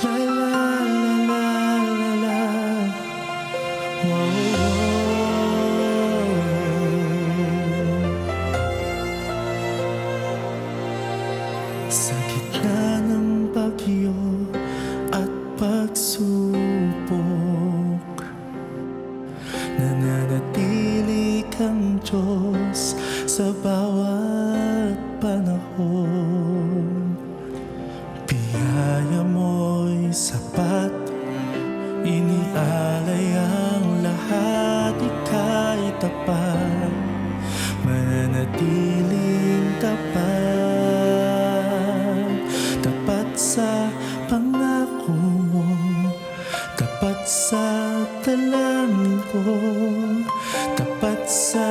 La la la la la la. Sa gitna ng bagyo at pagsubok, nananatili kang Diyos sa bawat panahon. Biyaya mo'y sapat, inialay ang lahat, ika'y tapat, mananatiling tapat. Tapat sa pangako mo, tapat sa dalangin ko, tapat sa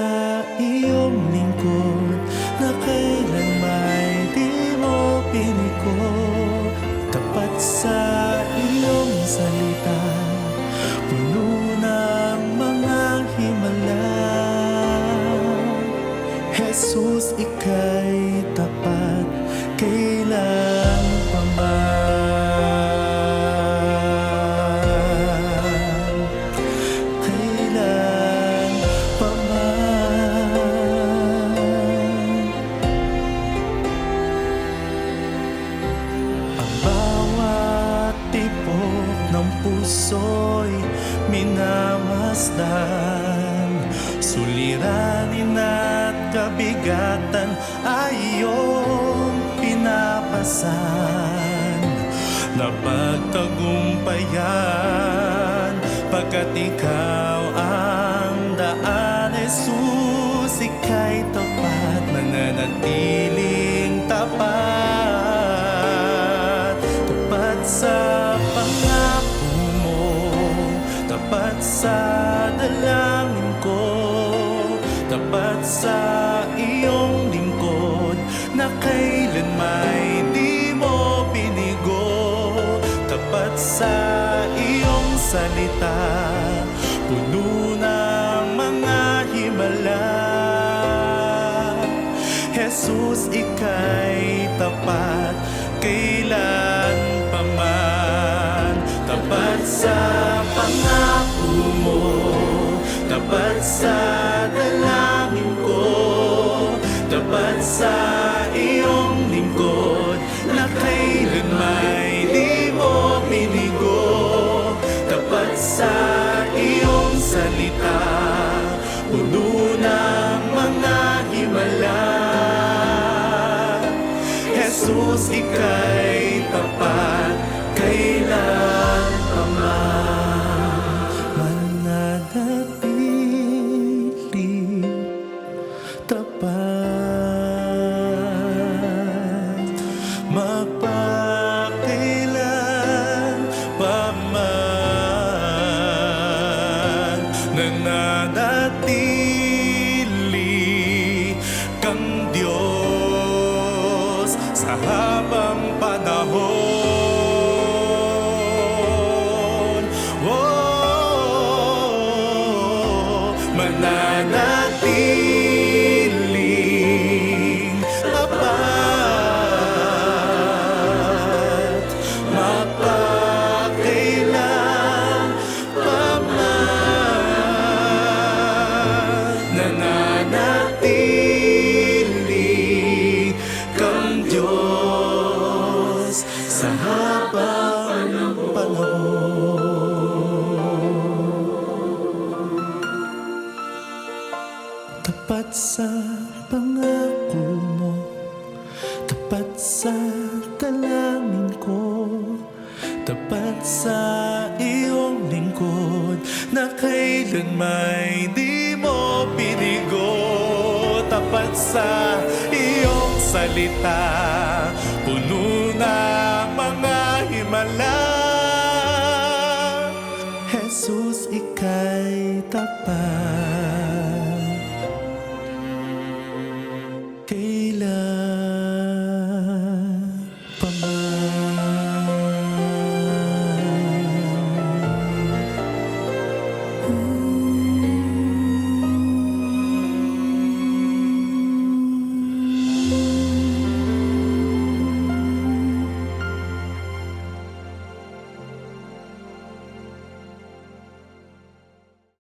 iyong lingkod na kailan may di mo pinigo. Tapat sa iyong salita, puno ng mga himala. Jesus, ika'y tapat, kailan pa man, kailan pa man. Ang bawat tibok ng puso'y minamasdan, suliranin at kabigatan ay iyong pinapasan. Napagtagumpayan pagkat ikaw ang daan. Jesus, ika'y tapat, mananatiling tapat. Tapat sa pangako mo, tapat sa dalangin ko, tapat sa iyong lingkod na kailan may di mo binigo. Tapat sa iyong salita, puno ng mga himala. Jesus, ika'y tapat, kailan pa man. Tapat sa pangako mo, tapat sa dalangin ko, tapat sa iyong lingkod na kailan may di mo pinigo. Tapat sa iyong salita, puno ng mga himala. Jesus, ika'y tapat, kailan pa man. Mananatili tapat, magpakailan pa man. Nananatili kang Diyos sa habang panahon. Mananatiling tapat, magpakailan pa man. Nananatili kang Diyos sa habang panahon. Tapat sa pangako mo, tapat sa dalangin ko, tapat sa iyong lingkod na kailan may di mo pinigo. Tapat sa iyong salita, puno ng mga himala. Jesus, ika'y tapat, kailan